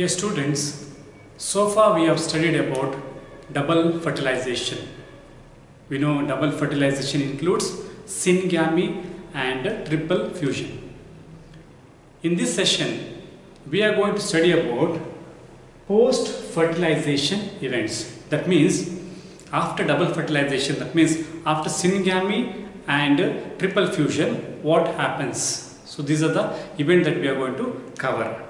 Dear students, so far we have studied about double fertilization. We know double fertilization includes syngamy and triple fusion. In this session, we are going to study about post-fertilization events. That means after double fertilization, that means after syngamy and triple fusion, what happens? So these are the events that we are going to cover.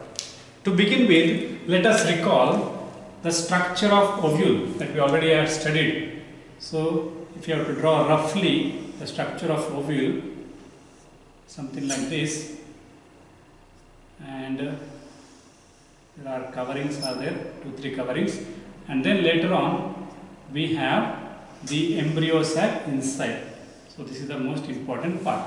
To begin with, let us recall the structure of ovule that we already have studied. So if you have to draw roughly the structure of ovule, something like this, and there are coverings are there, 2-3 coverings, and then later on we have the embryo sac inside. So this is the most important part.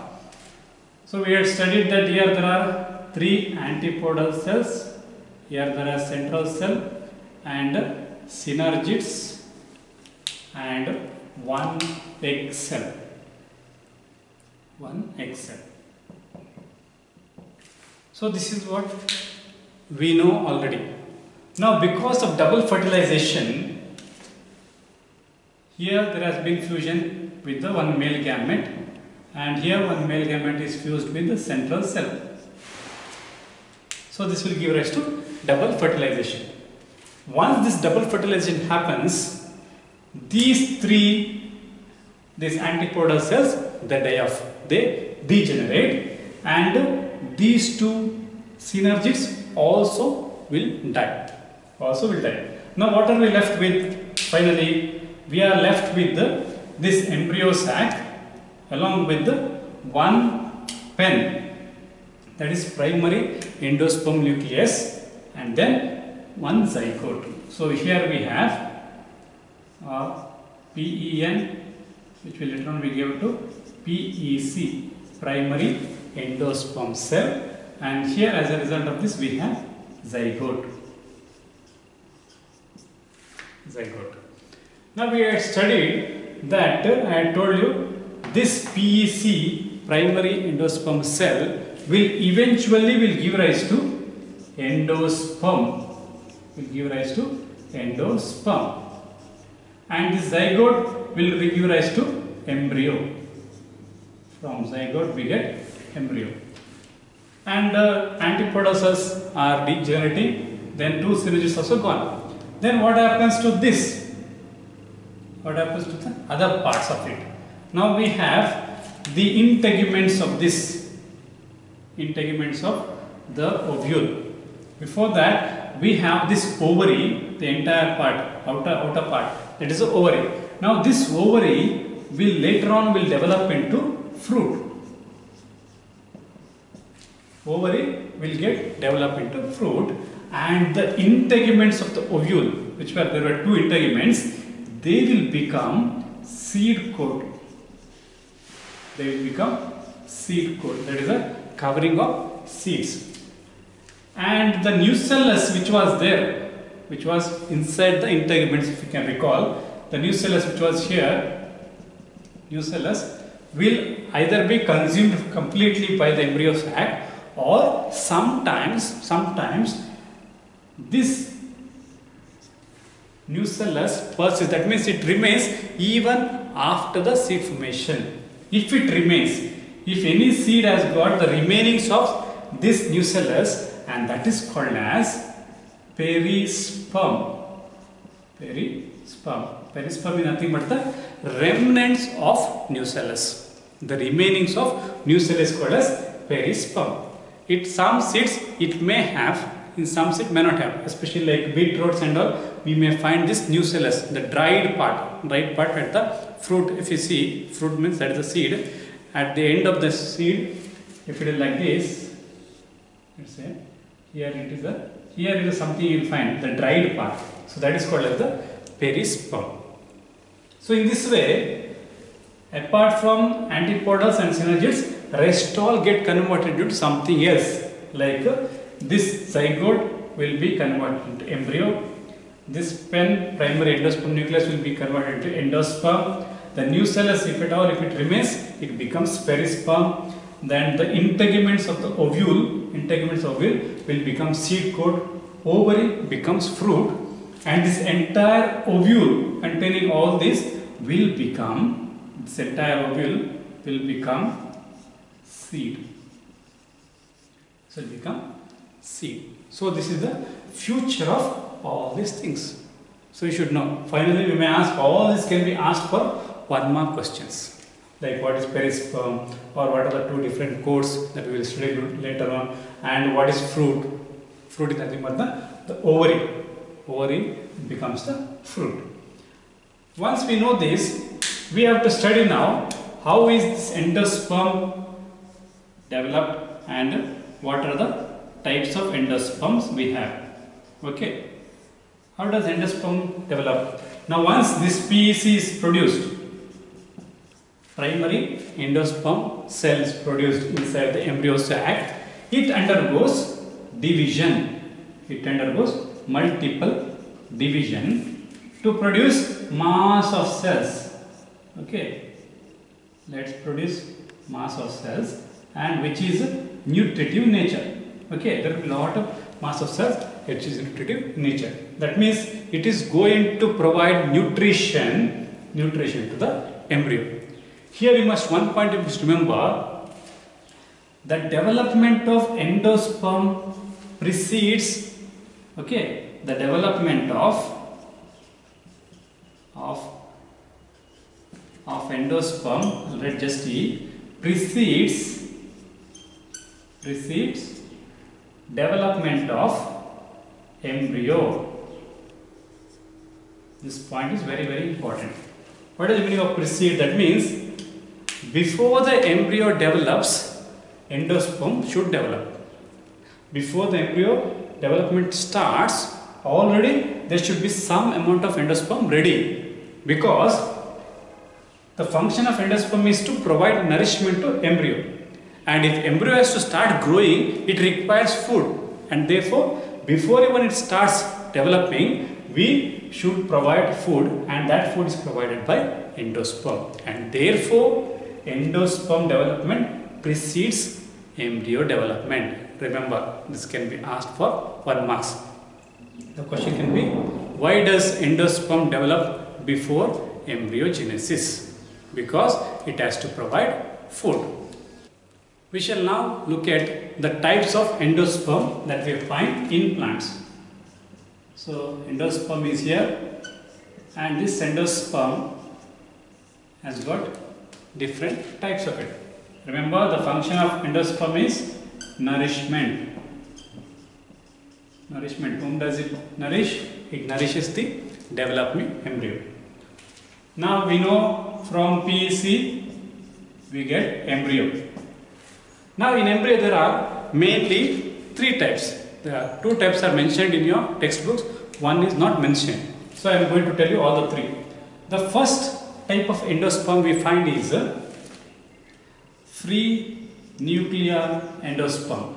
So we had studied that here there are 3 antipodal cells. Here there are central cell and synergids and one egg cell. So this is what we know already. Now because of double fertilization, here there has been fusion with the one male gamete, and here one male gamete is fused with the central cell. So this will give rise to double fertilization. Once this double fertilization happens, these antipodal cells, they degenerate, and these 2 synergids also will die. Now what are we left with? Finally, we are left with this embryo sac along with the one pen, that is primary endosperm nucleus, and then one zygote. So here we have PEN, which will later on be given to PEC, primary endosperm cell, and here as a result of this we have zygote. Now we had studied that I had told you this PEC, primary endosperm cell, will eventually give rise to endosperm. And this zygote will give rise to embryo. From zygote we get embryo. And antipodal cells are degenerating, then 2 synergids also gone. Then what happens to this? What happens to the other parts of it? Now we have the integuments of the ovule. Before that, we have this ovary, the entire part, outer part, that is the ovary. Now this ovary will later on develop into fruit. Ovary will develop into fruit, and the integuments of the ovule, there were 2 integuments, they will become seed coat. That is a covering of seeds. And the nucellus which was inside the integuments, if you can recall, the nucellus which was here, will either be consumed completely by the embryo sac, or sometimes this nucellus persists. That means it remains even after the seed formation. If any seed has got the remainings of this nucellus, and that is called as perisperm. Perisperm is nothing but the remnants of nucellus. The remainings of nucellus is called as perisperm. Some seeds it may have, in some seeds may not have, especially like beetroots and all, we may find this nucellus, the dried part at the fruit. If you see, fruit means that is the seed. At the end of the seed, if it is like this, let's say, here is something you will find, the dried part. So that is called as the perisperm. So in this way, apart from antipodals and synergids, rest all get converted into something else. Like this zygote will be converted into embryo. This pen, primary endosperm nucleus, will be converted into endosperm. The nucellus, if it remains, it becomes perisperm. Then the integuments of the ovule will become seed coat. ovary becomes fruit, and this entire ovule containing all this will become, this entire ovule will become seed. So it will become seed. So this is the future of all these things. So you should know. Finally, we may ask, all this can be asked for 1 mark questions. Like what is perisperm, or what are the 2 different codes that we will study later on, and what is fruit. Fruit is nothing but the ovary. Ovary becomes the fruit. Once we know this, we have to study now how is this endosperm developed and what are the types of endosperms we have. Okay. How does endosperm develop? Now once this PEC is produced, primary endosperm cells produced inside the embryo sac, it undergoes division. It undergoes multiple division to produce mass of cells. Okay. Let's produce mass of cells, and which is nutritive nature. Okay, there will be a lot of mass of cells which is nutritive nature. That means it is going to provide nutrition to the embryo. Here you must, one point you must remember, the development of endosperm precedes, okay, the development of endosperm, let just see, precedes development of embryo. This point is very, very important. What is the meaning of precede? That means before the embryo develops, endosperm should develop. Before the embryo development starts, already there should be some amount of endosperm ready, because the function of endosperm is to provide nourishment to embryo. And if embryo has to start growing, it requires food, and therefore before even it starts developing, we should provide food, and that food is provided by endosperm, and therefore endosperm development precedes embryo development. Remember, this can be asked for 1 mark. The question can be, why does endosperm develop before embryogenesis? Because it has to provide food. We shall now look at the types of endosperm that we find in plants. So endosperm is here, and this endosperm has got different types of it. Remember, the function of endosperm is nourishment. Nourishment. Whom does it nourish? It nourishes the developing embryo. Now we know from PEC we get embryo. Now in embryo there are mainly 3 types. There are 2 types are mentioned in your textbooks. One is not mentioned. So I am going to tell you all the 3. The first type of endosperm we find is free nuclear endosperm.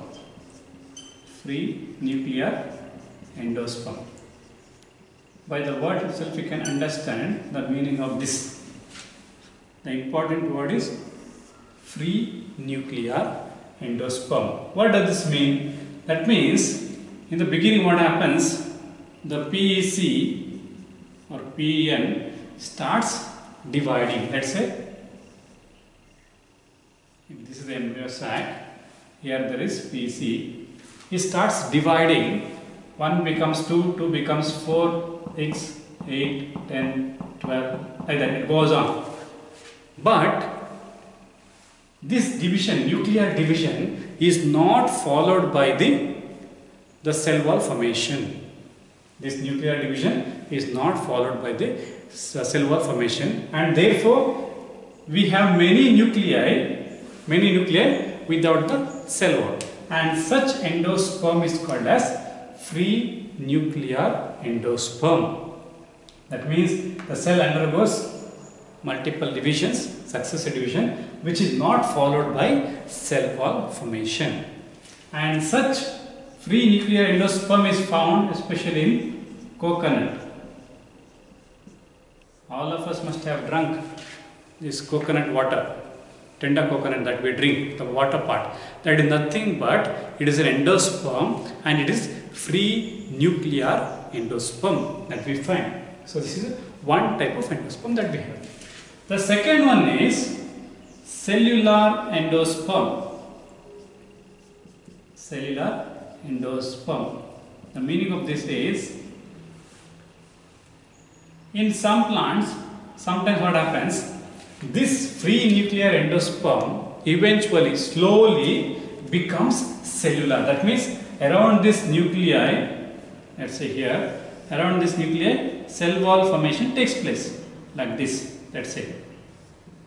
Free nuclear endosperm. By the word itself you can understand the meaning of this. The important word is free nuclear endosperm. What does this mean? That means in the beginning what happens, the PEC or PEN starts dividing. Let's say if this is the embryo sac, here there is PEC. It starts dividing. 1 becomes 2, 2 becomes 4, 6, 8, 10, 12, like that it goes on. But this division, nuclear division, is not followed by the cell wall formation. This nuclear division is not followed by the cell wall formation, and therefore we have many nuclei without the cell wall, and such endosperm is called as free nuclear endosperm. That means the cell undergoes multiple divisions, successive division, which is not followed by cell wall formation. And such free nuclear endosperm is found especially in coconut. All of us must have drunk this coconut water, tender coconut that we drink, the water part. That is nothing but it is an endosperm, and it is free nuclear endosperm that we find. So this is one type of endosperm that we have. The second one is cellular endosperm. Cellular endosperm. The meaning of this is, in some plants, sometimes what happens, this free nuclear endosperm eventually slowly becomes cellular. That means around this nuclei, let's say here, around this nuclei, cell wall formation takes place like this. Let's say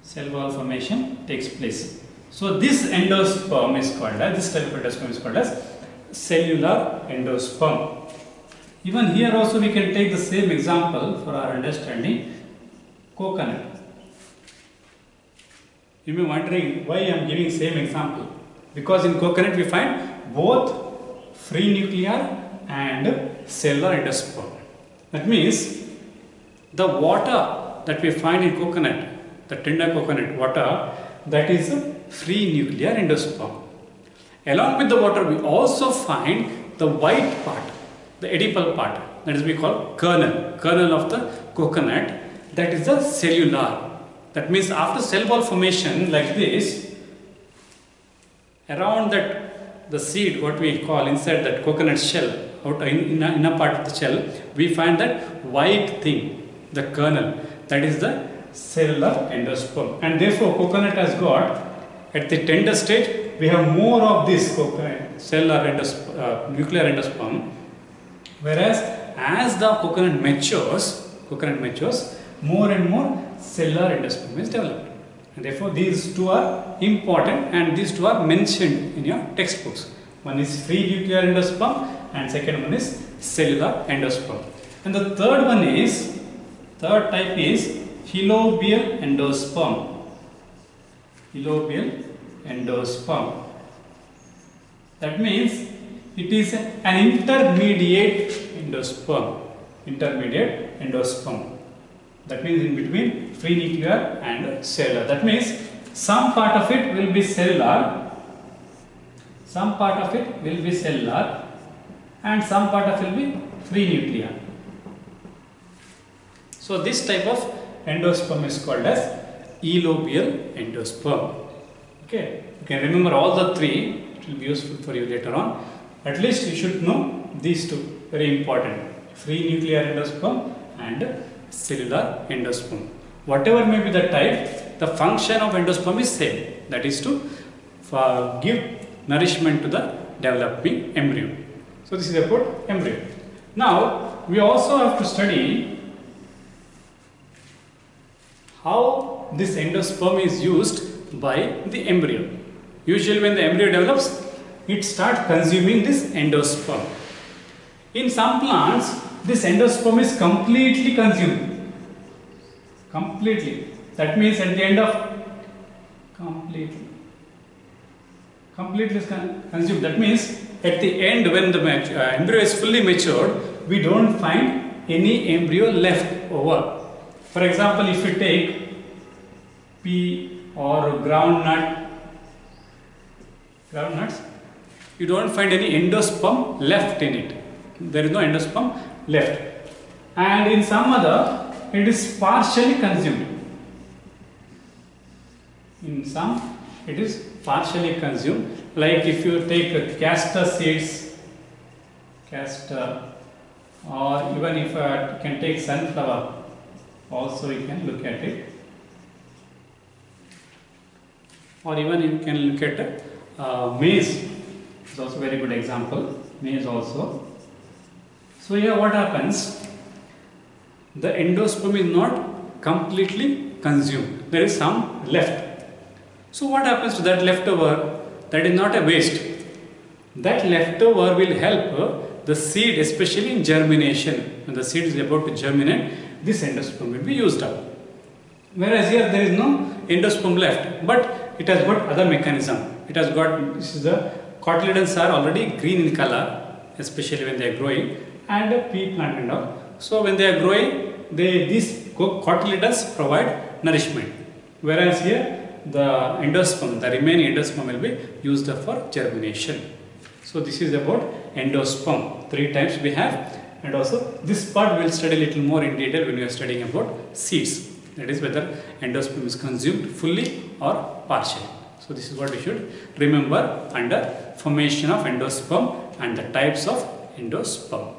cell wall formation takes place. So this endosperm is called as, this type of endosperm is called as cellular endosperm. Even here also we can take the same example for our understanding. Coconut. You may be wondering why I am giving same example. Because in coconut we find both free nuclear and cellular endosperm. That means the water that we find in coconut, the tender coconut water, that is a free nuclear endosperm. Along with the water we also find the white part, the edible part, that is we call kernel of the coconut, that is the cellular. That means after cell wall formation like this, around that the seed, what we call inside that coconut shell, out in inner part of the shell, we find that white thing, the kernel, that is the cellular endosperm. And therefore coconut has got, at the tender stage, we have more of this cellular nuclear endosperm, whereas as the coconut matures, more and more cellular endosperm is developed. And therefore these two are important, and these two are mentioned in your textbooks. One is free nuclear endosperm and second one is cellular endosperm. And the third type is heliobia endosperm. Heliobia endosperm. That means it is an intermediate endosperm. That means in between free nuclear and cellular. That means some part of it will be cellular, and some part of it will be free nuclear. So this type of endosperm is called as elobial endosperm. Okay, you can remember all the three. It will be useful for you later on. At least you should know these two, very important: free nuclear endosperm and cellular endosperm. Whatever may be the type, the function of endosperm is same. That is to give nourishment to the developing embryo. So this is about embryo. Now we also have to study how this endosperm is used by the embryo. Usually when the embryo develops, it starts consuming this endosperm. In some plants, this endosperm is completely consumed. That means at the end of completely is consumed. That means at the end, when the embryo is fully matured, we don't find any embryo left over. For example, if you take pea or groundnuts, you don't find any endosperm left in it. There is no endosperm left. And in some other, it is partially consumed. In some, it is partially consumed. Like if you take castor seeds, or even if you can take sunflower, also you can look at it. Or even you can look at maize. It's also a very good example. Maize also. So here what happens? The endosperm is not completely consumed. There is some left. So what happens to that leftover? That is not a waste. That leftover will help the seed, especially in germination. When the seed is about to germinate, this endosperm will be used up. Whereas here there is no endosperm left, but it has got other mechanism. It has got, this is the cotyledons are already green in color, especially when they are growing, and pea plant and all. So when they are growing, these cotyledons provide nourishment. Whereas here the endosperm, the remaining endosperm will be used for germination. So this is about endosperm. 3 types we have, and also this part we will study a little more in detail when we are studying about seeds, that is whether endosperm is consumed fully or partially. So this is what we should remember under formation of endosperm and the types of endosperm.